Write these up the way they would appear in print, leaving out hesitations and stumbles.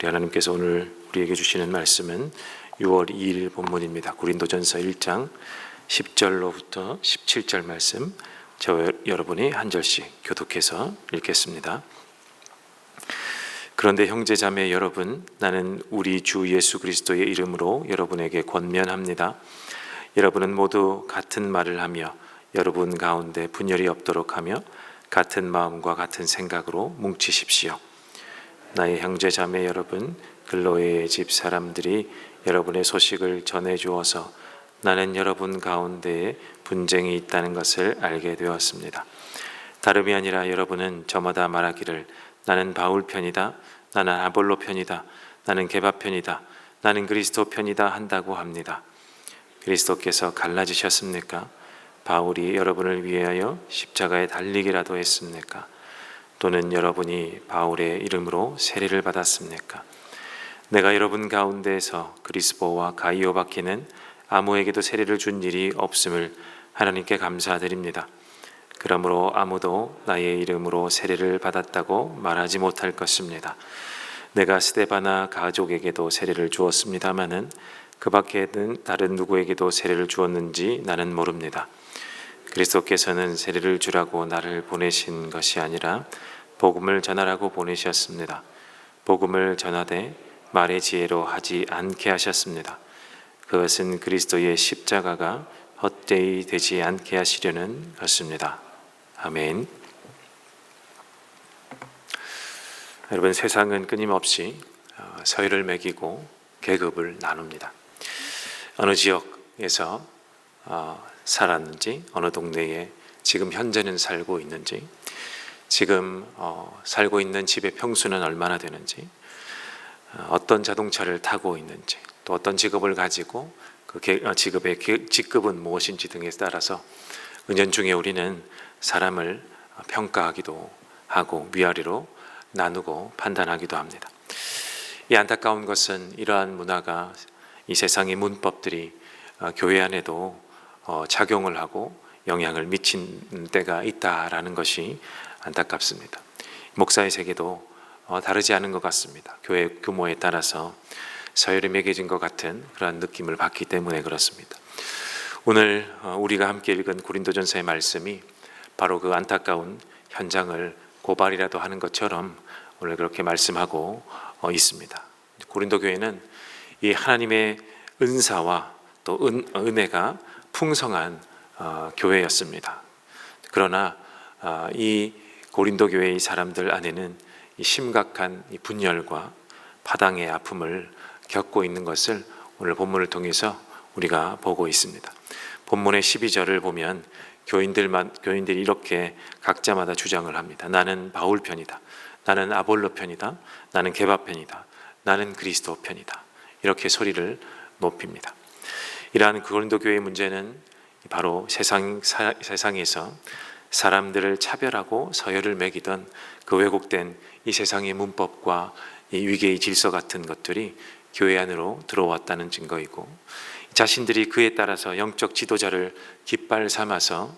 우리 하나님께서 오늘 우리에게 주시는 말씀은 6월 2일 본문입니다. 고린도전서 1장 10절로부터 17절 말씀, 여러분이 한 절씩 교독해서 읽겠습니다. 그런데 형제자매 여러분, 나는 우리 주 예수 그리스도의 이름으로 여러분에게 권면합니다. 여러분은 모두 같은 말을 하며 여러분 가운데 분열이 없도록 하며 같은 마음과 같은 생각으로 뭉치십시오. 나의 형제자매 여러분, 글로의 집 사람들이 여러분의 소식을 전해주어서 나는 여러분 가운데에 분쟁이 있다는 것을 알게 되었습니다. 다름이 아니라 여러분은 저마다 말하기를 나는 바울 편이다, 나는 아볼로 편이다, 나는 게바 편이다, 나는 그리스도 편이다 한다고 합니다. 그리스도께서 갈라지셨습니까? 바울이 여러분을 위하여 십자가에 달리기라도 했습니까? 또는 여러분이 바울의 이름으로 세례를 받았습니까? 내가 여러분 가운데에서 그리스보와 가이오바키는 아무에게도 세례를 준 일이 없음을 하나님께 감사드립니다. 그러므로 아무도 나의 이름으로 세례를 받았다고 말하지 못할 것입니다. 내가 스데바나 가족에게도 세례를 주었습니다마는 그 밖에는 다른 누구에게도 세례를 주었는지 나는 모릅니다. 그리스도께서는 세례를 주라고 나를 보내신 것이 아니라 복음을 전하라고 보내셨습니다. 복음을 전하되 말의 지혜로 하지 않게 하셨습니다. 그것은 그리스도의 십자가가 헛되이 되지 않게 하시려는 것입니다. 아멘. 여러분, 세상은 끊임없이 서열을 매기고 계급을 나눕니다. 어느 지역에서 살았는지, 어느 동네에 지금 현재는 살고 있는지, 지금 살고 있는 집의 평수는 얼마나 되는지, 어떤 자동차를 타고 있는지, 또 어떤 직업을 가지고 그 직업의 직급은 무엇인지 등에 따라서 은연중에 우리는 사람을 평가하기도 하고 위아래로 나누고 판단하기도 합니다. 이 안타까운 것은 이러한 문화가, 이 세상의 문법들이 교회 안에도 작용을 하고 영향을 미친 때가 있다라는 것이 안타깝습니다. 목사의 세계도 다르지 않은 것 같습니다. 교회 규모에 따라서 서열이 매겨진 것 같은 그런 느낌을 받기 때문에 그렇습니다. 오늘 우리가 함께 읽은 고린도전서의 말씀이 바로 그 안타까운 현장을 고발이라도 하는 것처럼 오늘 그렇게 말씀하고 있습니다. 고린도 교회는 이 하나님의 은사와 또 은혜가 풍성한 교회였습니다. 그러나 이 고린도 교회의 사람들 안에는 이 심각한 이 분열과 파당의 아픔을 겪고 있는 것을 오늘 본문을 통해서 우리가 보고 있습니다. 본문의 12절을 보면 교인들이 이렇게 각자마다 주장을 합니다. 나는 바울 편이다, 나는 아볼로 편이다, 나는 게바 편이다, 나는 그리스도 편이다. 이렇게 소리를 높입니다. 이러한 고린도 교회의 문제는 바로 세상에서 사람들을 차별하고 서열을 매기던 그 왜곡된 이 세상의 문법과 이 위계의 질서 같은 것들이 교회 안으로 들어왔다는 증거이고, 자신들이 그에 따라서 영적 지도자를 깃발 삼아서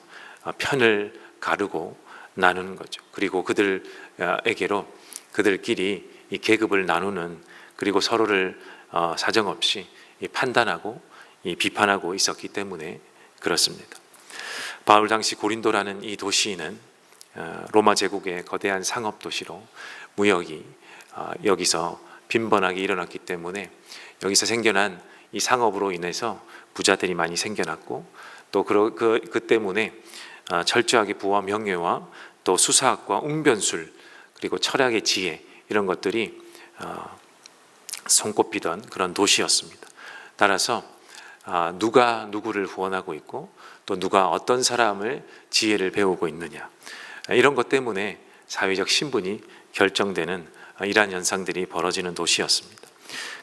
편을 가르고 나누는 거죠. 그리고 그들에게로 그들끼리 이 계급을 나누는, 그리고 서로를 사정없이 판단하고 비판하고 있었기 때문에 그렇습니다. 바울 당시 고린도라는 이 도시는 로마 제국의 거대한 상업 도시로 무역이 여기서 빈번하게 일어났기 때문에 여기서 생겨난 이 상업으로 인해서 부자들이 많이 생겨났고, 또 그 때문에 철저하게 부와 명예와 또 수사학과 웅변술, 그리고 철학의 지혜, 이런 것들이 손꼽히던 그런 도시였습니다. 따라서 누가 누구를 후원하고 있고 또 누가 어떤 사람을 지혜를 배우고 있느냐, 이런 것 때문에 사회적 신분이 결정되는 이러한 현상들이 벌어지는 도시였습니다.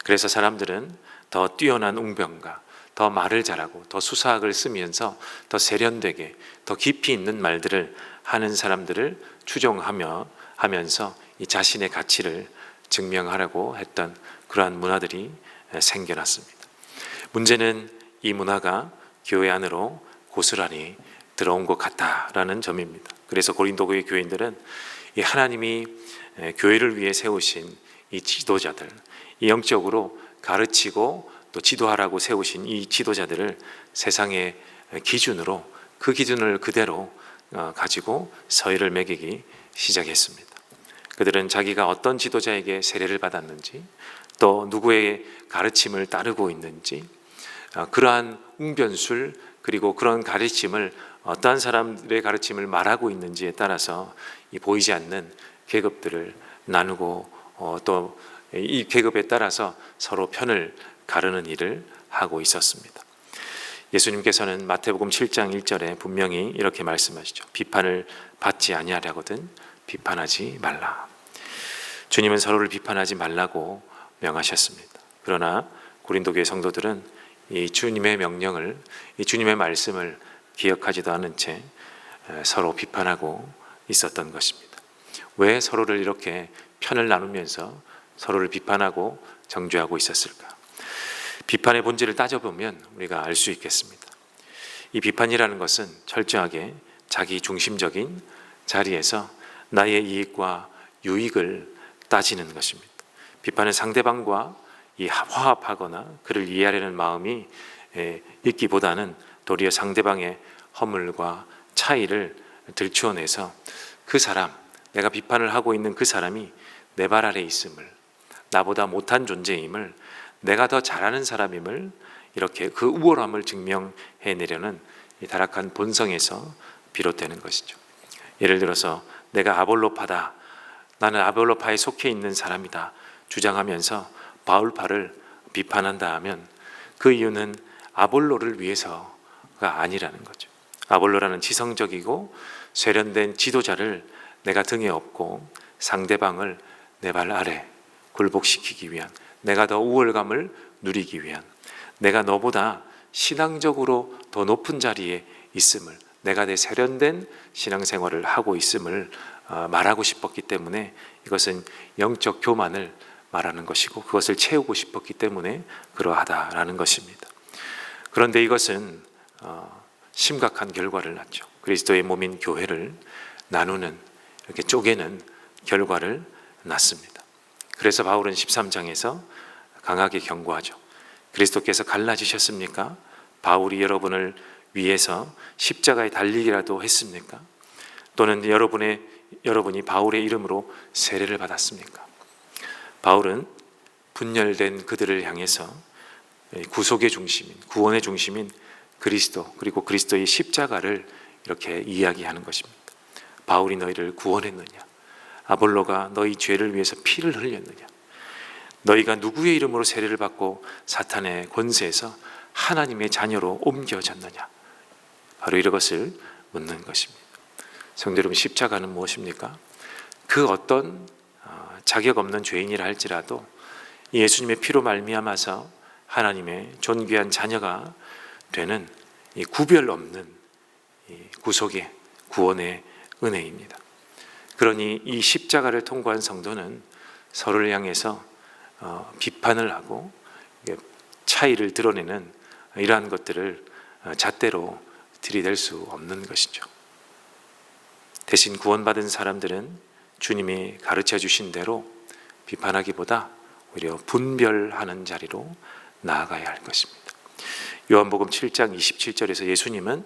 그래서 사람들은 더 뛰어난 웅변가, 더 말을 잘하고 더 수사학을 쓰면서 더 세련되게 더 깊이 있는 말들을 하는 사람들을 추종하면서 이 자신의 가치를 증명하려고 했던 그러한 문화들이 생겨났습니다. 문제는 이 문화가 교회 안으로 고스란히 들어온 것 같다라는 점입니다. 그래서 고린도의 교인들은 이 하나님이 교회를 위해 세우신 이 지도자들, 이 영적으로 가르치고 또 지도하라고 세우신 이 지도자들을 세상의 기준으로, 그 기준을 그대로 가지고 서열을 매기기 시작했습니다. 그들은 자기가 어떤 지도자에게 세례를 받았는지, 또 누구의 가르침을 따르고 있는지, 그러한 웅변술, 그리고 그런 가르침을, 어떠한 사람들의 가르침을 말하고 있는지에 따라서 이 보이지 않는 계급들을 나누고 또 이 계급에 따라서 서로 편을 가르는 일을 하고 있었습니다. 예수님께서는 마태복음 7장 1절에 분명히 이렇게 말씀하시죠. 비판을 받지 아니하려거든 비판하지 말라. 주님은 서로를 비판하지 말라고 명하셨습니다. 그러나 고린도 교회 성도들은 이 주님의 명령을, 이 주님의 말씀을 기억하지도 않은 채 서로 비판하고 있었던 것입니다. 왜 서로를 이렇게 편을 나누면서 서로를 비판하고 정죄하고 있었을까? 비판의 본질을 따져보면 우리가 알 수 있겠습니다. 이 비판이라는 것은 철저하게 자기 중심적인 자리에서 나의 이익과 유익을 따지는 것입니다. 비판은 상대방과 화합하거나 그를 이해하려는 마음이 있기보다는 도리어 상대방의 허물과 차이를 들추어내서 그 사람, 내가 비판을 하고 있는 그 사람이 내 발 아래 있음을, 나보다 못한 존재임을, 내가 더 잘하는 사람임을, 이렇게 그 우월함을 증명해내려는 이 타락한 본성에서 비롯되는 것이죠. 예를 들어서 내가 아볼로파다, 나는 아볼로파에 속해 있는 사람이다 주장하면서 바울파를 비판한다 하면 그 이유는 아볼로를 위해서가 아니라는 거죠. 아볼로라는 지성적이고 세련된 지도자를 내가 등에 업고 상대방을 내 발 아래 굴복시키기 위한, 내가 더 우월감을 누리기 위한, 내가 너보다 신앙적으로 더 높은 자리에 있음을, 내가 내 세련된 신앙생활을 하고 있음을 말하고 싶었기 때문에, 이것은 영적 교만을 말하는 것이고 그것을 채우고 싶었기 때문에 그러하다라는 것입니다. 그런데 이것은 심각한 결과를 낳죠. 그리스도의 몸인 교회를 나누는, 이렇게 쪼개는 결과를 낳습니다. 그래서 바울은 13장에서 강하게 경고하죠. 그리스도께서 갈라지셨습니까? 바울이 여러분을 위해서 십자가에 달리기라도 했습니까? 또는 여러분이 바울의 이름으로 세례를 받았습니까? 바울은 분열된 그들을 향해서 구속의 중심인, 구원의 중심인 그리스도, 그리고 그리스도의 십자가를 이렇게 이야기하는 것입니다. 바울이 너희를 구원했느냐? 아볼로가 너희 죄를 위해서 피를 흘렸느냐? 너희가 누구의 이름으로 세례를 받고 사탄의 권세에서 하나님의 자녀로 옮겨졌느냐? 바로 이것을 묻는 것입니다. 성도 여러분, 십자가는 무엇입니까? 그 어떤 자격 없는 죄인이라 할지라도 예수님의 피로 말미암아서 하나님의 존귀한 자녀가 되는 이 구별 없는 이 구속의 구원의 은혜입니다. 그러니 이 십자가를 통과한 성도는 서로를 향해서 비판을 하고 차이를 드러내는 이러한 것들을 잣대로 들이댈 수 없는 것이죠. 대신 구원받은 사람들은 주님이 가르쳐 주신 대로 비판하기보다 오히려 분별하는 자리로 나아가야 할 것입니다. 요한복음 7장 27절에서 예수님은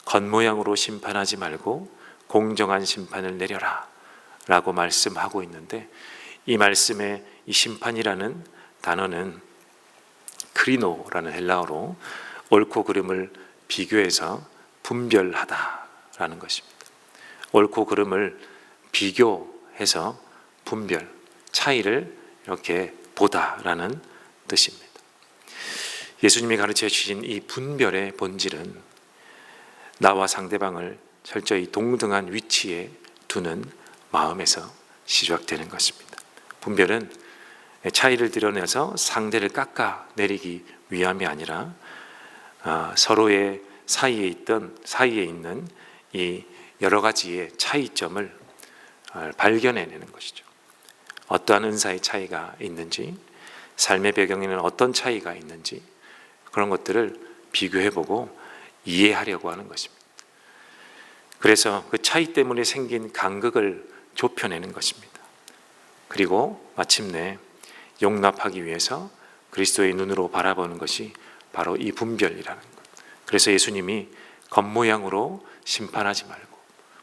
겉모양으로 심판하지 말고 공정한 심판을 내려라 라고 말씀하고 있는데, 이 말씀의 이 심판이라는 단어는 크리노라는 헬라어로 옳고 그름을 비교해서 분별하다라는 것입니다. 옳고 그름을 비교해서 분별, 차이를 이렇게 보다라는 뜻입니다. 예수님이 가르쳐 주신 이 분별의 본질은 나와 상대방을 철저히 동등한 위치에 두는 마음에서 시작되는 것입니다. 분별은 차이를 드러내서 상대를 깎아내리기 위함이 아니라 서로의 사이에 있는 이 여러 가지의 차이점을 발견해내는 것이죠. 어떠한 은사의 차이가 있는지, 삶의 배경에는 어떤 차이가 있는지, 그런 것들을 비교해보고 이해하려고 하는 것입니다. 그래서 그 차이 때문에 생긴 간극을 좁혀내는 것입니다. 그리고 마침내 용납하기 위해서 그리스도의 눈으로 바라보는 것이 바로 이 분별이라는 것. 그래서 예수님이 겉모양으로 심판하지 말고,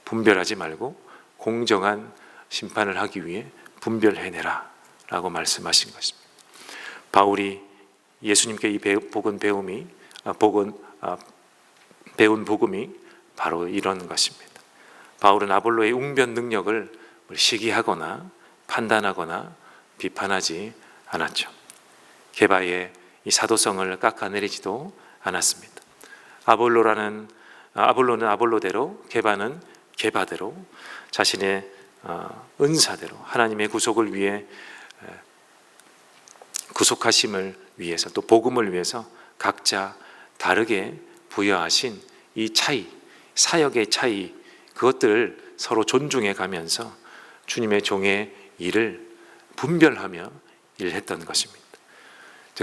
분별하지 말고 공정한 심판을 하기 위해 분별해내라 라고 말씀하신 것입니다. 바울이 예수님께 이 배운 복음이 바로 이런 것입니다. 바울은 아볼로의 웅변 능력을 시기하거나 판단하거나 비판하지 않았죠. 게바의 이 사도성을 깎아내리지도 않았습니다. 아볼로는 아볼로대로, 게바는 게바대로 자신의 은사대로 하나님의 구속을 위해, 구속하심을 위해서, 또 복음을 위해서 각자 다르게 부여하신 이 차이, 사역의 차이, 그것들을 서로 존중해 가면서 주님의 종의 일을 분별하며 일했던 것입니다.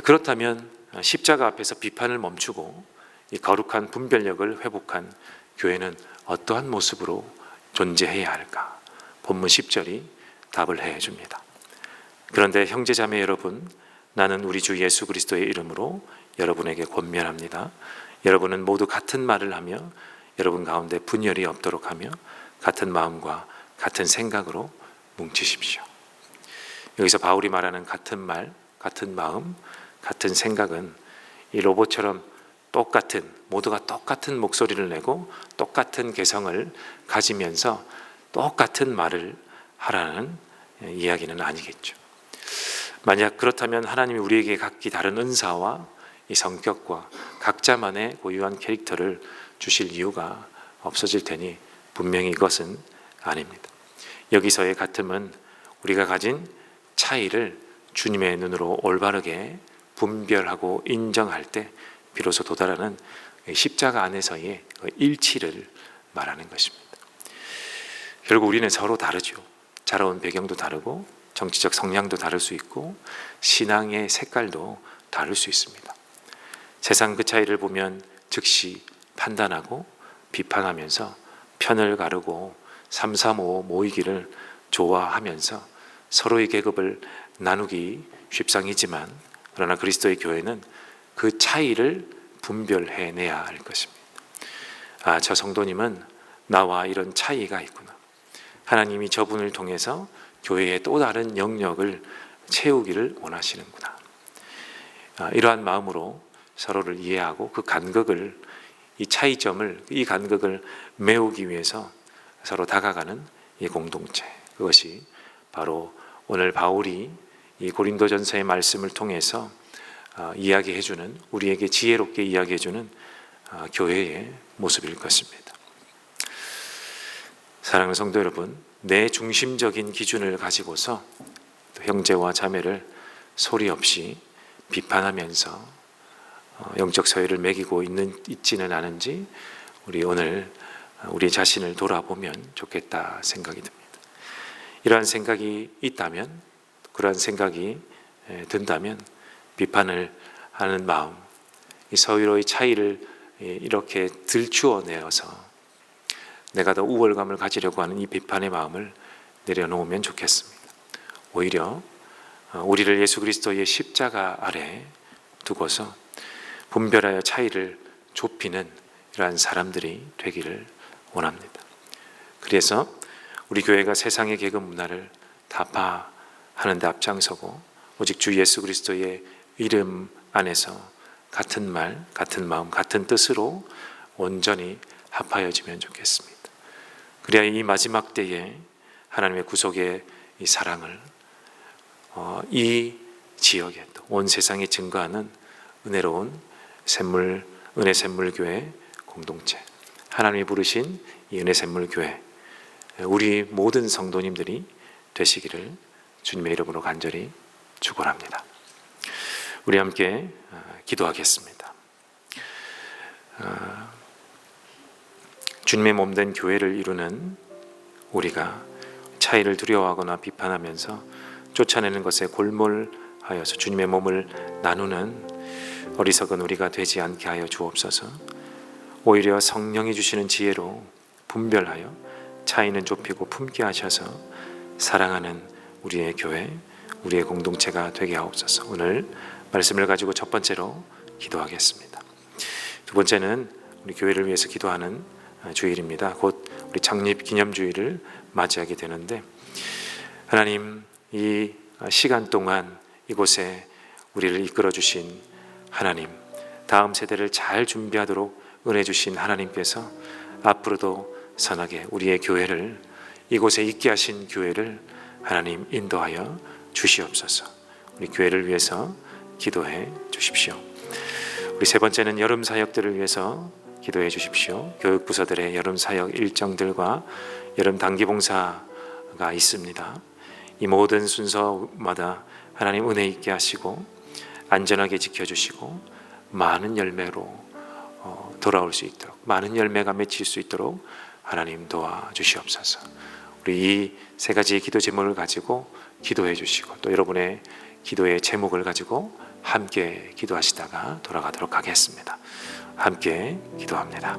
그렇다면 십자가 앞에서 비판을 멈추고 이 거룩한 분별력을 회복한 교회는 어떠한 모습으로 존재해야 할까? 본문 10절이 답을 해줍니다. 그런데 형제자매 여러분, 나는 우리 주 예수 그리스도의 이름으로 여러분에게 권면합니다. 여러분은 모두 같은 말을 하며 여러분 가운데 분열이 없도록 하며 같은 마음과 같은 생각으로 뭉치십시오. 여기서 바울이 말하는 같은 말, 같은 마음, 같은 생각은 이 로봇처럼 똑같은, 모두가 똑같은 목소리를 내고 똑같은 개성을 가지면서 똑같은 말을 하라는 이야기는 아니겠죠. 만약 그렇다면 하나님이 우리에게 각기 다른 은사와 이 성격과 각자만의 고유한 캐릭터를 주실 이유가 없어질 테니 분명히 이것은 아닙니다. 여기서의 같음은 우리가 가진 차이를 주님의 눈으로 올바르게 분별하고 인정할 때 비로소 도달하는 십자가 안에서의 일치를 말하는 것입니다. 결국 우리는 서로 다르죠. 자라온 배경도 다르고 정치적 성향도 다를 수 있고 신앙의 색깔도 다를 수 있습니다. 세상 그 차이를 보면 즉시 판단하고 비판하면서 편을 가르고 삼삼오오 모이기를 좋아하면서 서로의 계급을 나누기 쉽상이지만, 그러나 그리스도의 교회는 그 차이를 분별해내야 할 것입니다. 저 성도님은 나와 이런 차이가 있구나. 하나님이 저분을 통해서 교회의 또 다른 영역을 채우기를 원하시는구나. 이러한 마음으로 서로를 이해하고 그 간극을, 이 차이점을, 이 간극을 메우기 위해서 서로 다가가는 이 공동체, 그것이 바로 오늘 바울이 이 고린도전서의 말씀을 통해서 이야기해주는, 우리에게 지혜롭게 이야기해주는 교회의 모습일 것입니다. 사랑하는 성도 여러분, 내 중심적인 기준을 가지고서 형제와 자매를 소리 없이 비판하면서 영적 서열을 매기고 있지는 않은지 우리 오늘 우리 자신을 돌아보면 좋겠다 생각이 듭니다. 이러한 생각이 있다면, 그러한 생각이 든다면 비판을 하는 마음, 이 서로의 차이를 이렇게 들추어내어서 내가 더 우월감을 가지려고 하는 이 비판의 마음을 내려놓으면 좋겠습니다. 오히려 우리를 예수 그리스도의 십자가 아래 두고서 분별하여 차이를 좁히는 이러한 사람들이 되기를 원합니다. 그래서 우리 교회가 세상의 계급 문화를 타파하는 데 앞장서고 오직 주 예수 그리스도의 이름 안에서 같은 말, 같은 마음, 같은 뜻으로 온전히 합하여지면 좋겠습니다. 그래야 이 마지막 때에 하나님의 구속의 이 사랑을 이 지역에 또 온 세상에 증거하는 은혜로운 은혜 샘물교회 공동체, 하나님이 부르신 이 은혜 샘물교회, 우리 모든 성도님들이 되시기를 주님의 이름으로 간절히 축원합니다. 우리 함께 기도하겠습니다. 주님의 몸된 교회를 이루는 우리가 차이를 두려워하거나 비판하면서 쫓아내는 것에 골몰하여서 주님의 몸을 나누는 어리석은 우리가 되지 않게 하여 주옵소서. 오히려 성령이 주시는 지혜로 분별하여 차이는 좁히고 품게 하셔서 사랑하는 우리의 교회, 우리의 공동체가 되게 하옵소서. 오늘 말씀을 가지고 첫 번째로 기도하겠습니다. 두 번째는 우리 교회를 위해서 기도하는 주일입니다. 곧 우리 창립 기념주일을 맞이하게 되는데, 하나님, 이 시간 동안 이곳에 우리를 이끌어 주신 하나님, 다음 세대를 잘 준비하도록 은혜 주신 하나님께서 앞으로도 선하게 우리의 교회를, 이곳에 있게 하신 교회를 하나님 인도하여 주시옵소서. 우리 교회를 위해서 기도해 주십시오. 우리 세 번째는 여름 사역들을 위해서 기도해 주십시오. 교육부서들의 여름 사역 일정들과 여름 단기봉사가 있습니다. 이 모든 순서마다 하나님 은혜 있게 하시고 안전하게 지켜주시고 많은 열매로 돌아올 수 있도록, 많은 열매가 맺힐 수 있도록 하나님 도와주시옵소서. 우리 이 세 가지 기도 제목을 가지고 기도해 주시고, 또 여러분의 기도의 제목을 가지고 함께 기도하시다가 돌아가도록 하겠습니다. 함께 기도합니다.